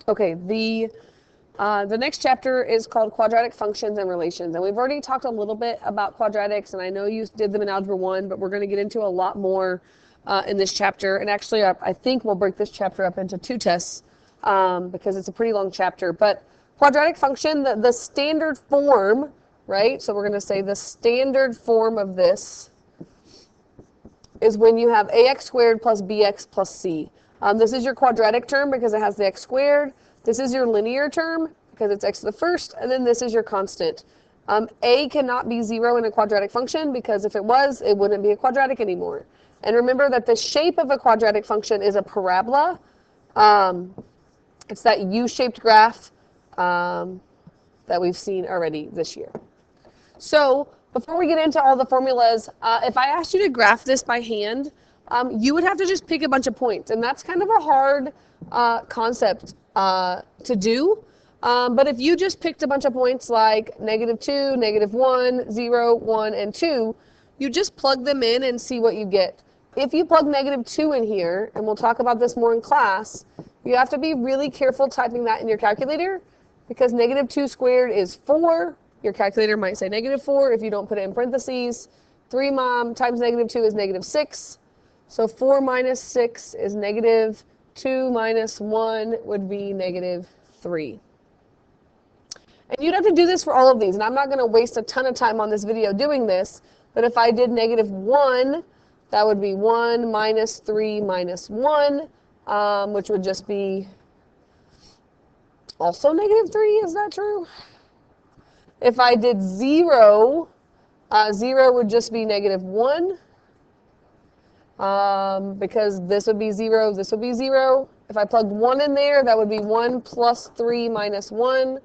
Okay, the next chapter is called Quadratic Functions and Relations, and we've already talked a little bit about quadratics, and I know you did them in Algebra 1, but we're going to get into a lot more in this chapter, and actually I think we'll break this chapter up into 2 tests because it's a pretty long chapter. But quadratic function, the standard form, right, so we're going to say the standard form of this is when you have ax squared plus bx plus c. This is your quadratic term because it has the x squared. This is your linear term because it's x to the first, and then this is your constant. A cannot be 0 in a quadratic function because if it was, it wouldn't be a quadratic anymore. And remember that the shape of a quadratic function is a parabola. It's that U-shaped graph that we've seen already this year. So before we get into all the formulas, if I asked you to graph this by hand, you would have to just pick a bunch of points, and that's kind of a hard concept to do. But if you just picked a bunch of points like -2, -1, 0, 1, and 2, you just plug them in and see what you get. If you plug -2 in here, and we'll talk about this more in class, you have to be really careful typing that in your calculator because -2 squared is 4. Your calculator might say -4 if you don't put it in parentheses. 3 times -2 is -6. So 4 minus 6 is negative. 2 minus 1 would be -3. And you'd have to do this for all of these, and I'm not going to waste a ton of time on this video doing this, but if I did -1, that would be 1 minus 3 minus 1, which would just be also -3, is that true? If I did 0, 0 would just be -1, because this would be 0, this would be 0. If I plugged 1 in there, that would be 1 plus 3 minus 1,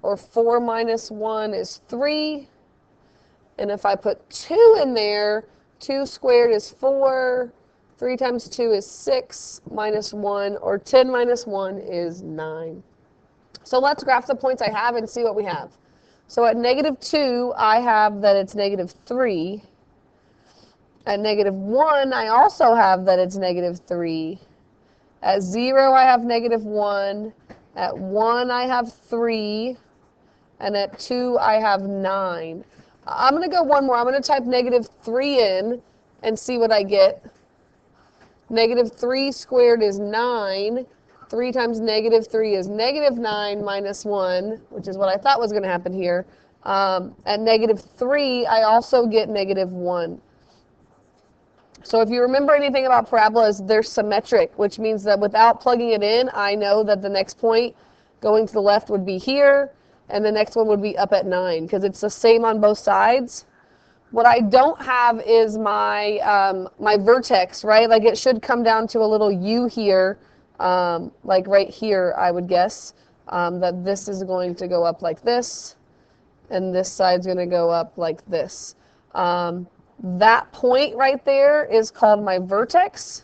or 4 minus 1 is 3. And if I put 2 in there, 2 squared is 4, 3 times 2 is 6, minus 1, or 10 minus 1 is 9. So let's graph the points I have and see what we have. So at -2, I have that it's -3. At -1, I also have that it's -3. At 0, I have -1. At 1, I have 3. And at 2, I have 9. I'm going to go one more. I'm going to type -3 in and see what I get. -3 squared is 9. 3 times -3 is -9 minus 1, which is what I thought was going to happen here. At -3, I also get -1. So if you remember anything about parabolas, they're symmetric, which means that without plugging it in, I know that the next point going to the left would be here, and the next one would be up at 9, because it's the same on both sides. What I don't have is my my vertex, right? Like it should come down to a little U here, like right here, I would guess, that this is going to go up like this, and this side's going to go up like this. That point right there is called my vertex,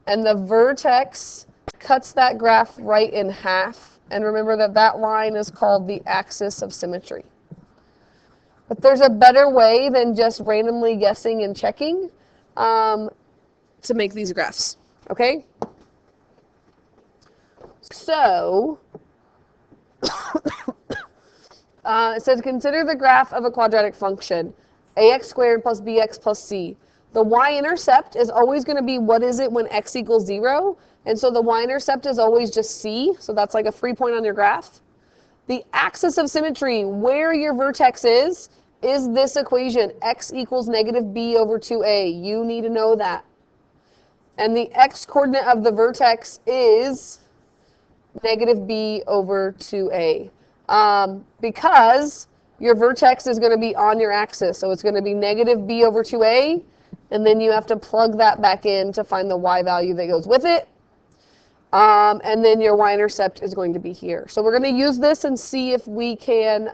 and the vertex cuts that graph right in half. And remember that that line is called the axis of symmetry. But there's a better way than just randomly guessing and checking to make these graphs, okay? So, it says consider the graph of a quadratic function, ax squared plus bx plus c. The y-intercept is always going to be what is it when x equals 0, and so the y-intercept is always just c, so that's like a free point on your graph. The axis of symmetry, where your vertex is this equation, x equals -b over 2a. You need to know that. And the x-coordinate of the vertex is -b over 2a. Because your vertex is going to be on your axis, so it's going to be -b over 2a, and then you have to plug that back in to find the y value that goes with it. And then your y-intercept is going to be here. So we're going to use this and see if we can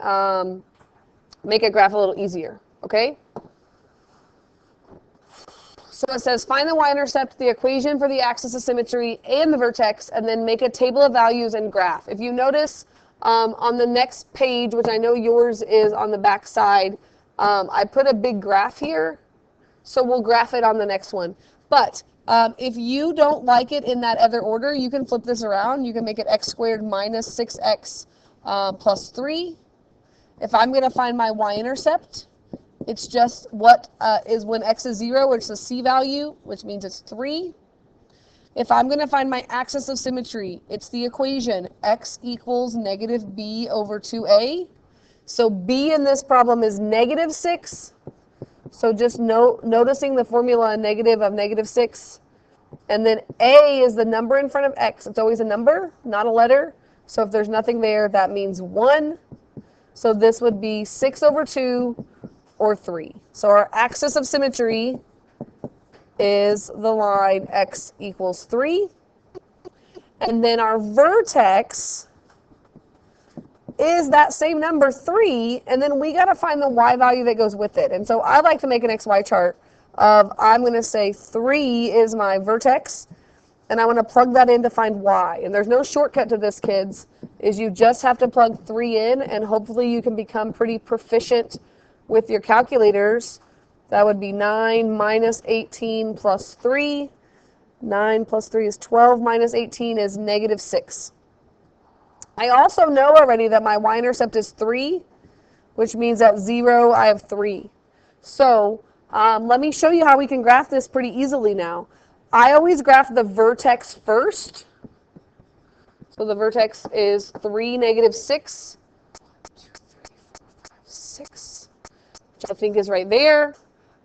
make a graph a little easier, okay? So it says find the y-intercept, the equation for the axis of symmetry, and the vertex, and then make a table of values and graph. If you notice on the next page, which I know yours is on the back side, I put a big graph here, so we'll graph it on the next one. But If you don't like it in that other order, you can flip this around. You can make it x squared minus 6x plus 3. If I'm going to find my y-intercept, it's just what is when x is 0, which is a c value, which means it's 3. If I'm going to find my axis of symmetry, it's the equation x equals negative b over 2a. So b in this problem is negative 6. So just noticing the formula negative of negative 6. And then a is the number in front of x. It's always a number, not a letter. So if there's nothing there, that means 1. So this would be 6 over 2 or 3. So our axis of symmetry is the line x equals 3. And then our vertex is that same number 3, and then we got to find the y value that goes with it. And so I like to make an xy chart of, I'm going to say 3 is my vertex, and I want to plug that in to find y. And there's no shortcut to this, kids, is you just have to plug 3 in, and hopefully you can become pretty proficient with your calculators. That would be 9 minus 18 plus 3. 9 plus 3 is 12 minus 18 is negative 6. I also know already that my y-intercept is 3, which means at 0 I have 3. So let me show you how we can graph this pretty easily now. I always graph the vertex first. So the vertex is 3, negative 6. 6, which I think is right there.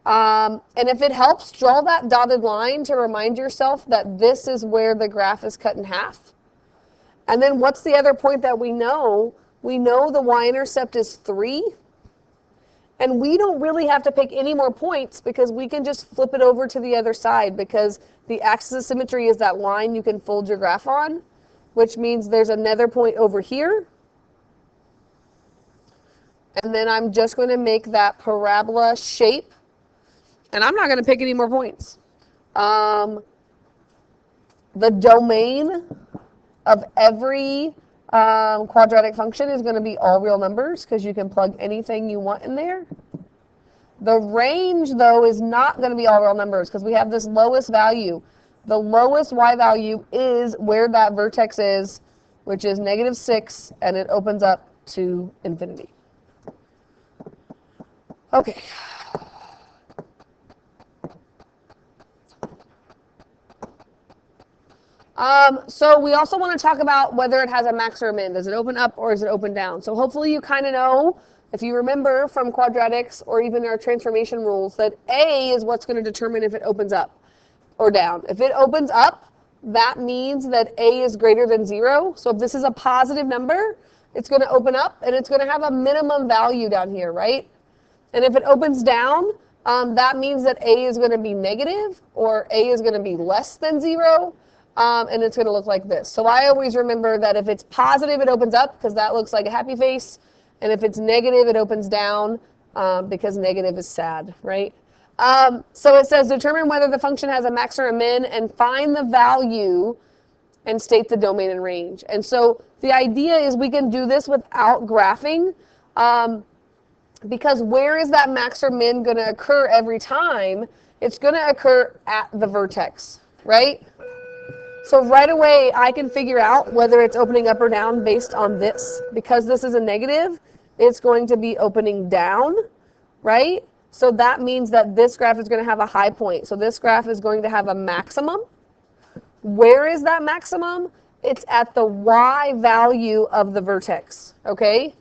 And if it helps, draw that dotted line to remind yourself that this is where the graph is cut in half. And then what's the other point that we know? We know the y-intercept is 3. And we don't really have to pick any more points because we can just flip it over to the other side, because the axis of symmetry is that line you can fold your graph on, which means there's another point over here. And then I'm just going to make that parabola shape. And I'm not going to pick any more points. The domain of every quadratic function is going to be all real numbers, because you can plug anything you want in there. The range, though, is not going to be all real numbers, because we have this lowest value. The lowest y value is where that vertex is, which is negative 6, and it opens up to infinity. Okay. So we also want to talk about whether it has a max or a min. Does it open up or is it open down? So hopefully you kind of know, if you remember from quadratics or even our transformation rules, that A is what's going to determine if it opens up or down. If it opens up, that means that A is greater than 0. So if this is a positive number, it's going to open up and it's going to have a minimum value down here, right? And if it opens down, that means that A is going to be negative, or A is going to be less than 0. And it's going to look like this. So I always remember that if it's positive, it opens up, because that looks like a happy face. And if it's negative, it opens down, because negative is sad, right? So it says determine whether the function has a max or a min, and find the value and state the domain and range. And so the idea is we can do this without graphing, because where is that max or min going to occur every time? It's going to occur at the vertex, right? So right away, I can figure out whether it's opening up or down based on this. Because this is a negative, it's going to be opening down, right? So that means that this graph is going to have a high point. So this graph is going to have a maximum. Where is that maximum? It's at the y value of the vertex, okay?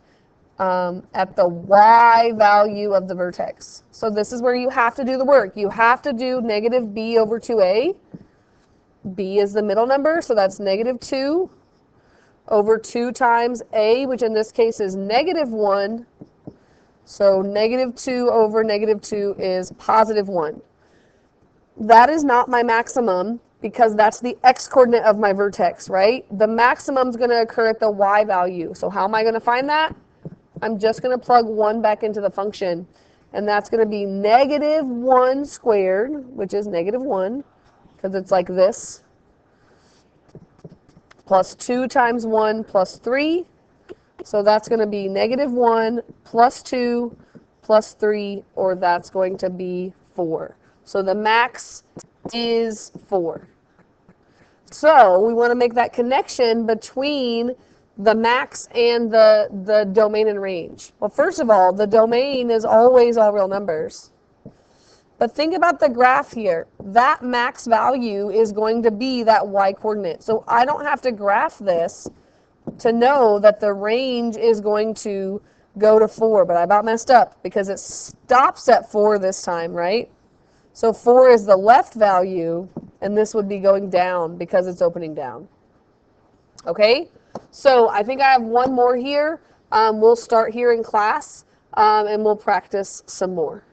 At the y value of the vertex. So this is where you have to do the work. You have to do negative b over 2a. B is the middle number, so that's negative 2 over 2 times a, which in this case is negative 1. So negative 2 over negative 2 is positive 1. That is not my maximum, because that's the x-coordinate of my vertex, right? The maximum is going to occur at the y value. So how am I going to find that? I'm just going to plug 1 back into the function, and that's going to be negative 1 squared, which is negative 1. Because it's like this, plus 2 times 1 plus 3. So that's going to be negative 1 plus 2 plus 3, or that's going to be 4. So the max is 4. So we want to make that connection between the max and the domain and range. Well, first of all, the domain is always all real numbers. But think about the graph here. That max value is going to be that y-coordinate. So I don't have to graph this to know that the range is going to go to 4. But I about messed up because it stops at 4 this time, right? So 4 is the left value, and this would be going down because it's opening down. Okay? So I think I have one more here. We'll start here in class, and we'll practice some more.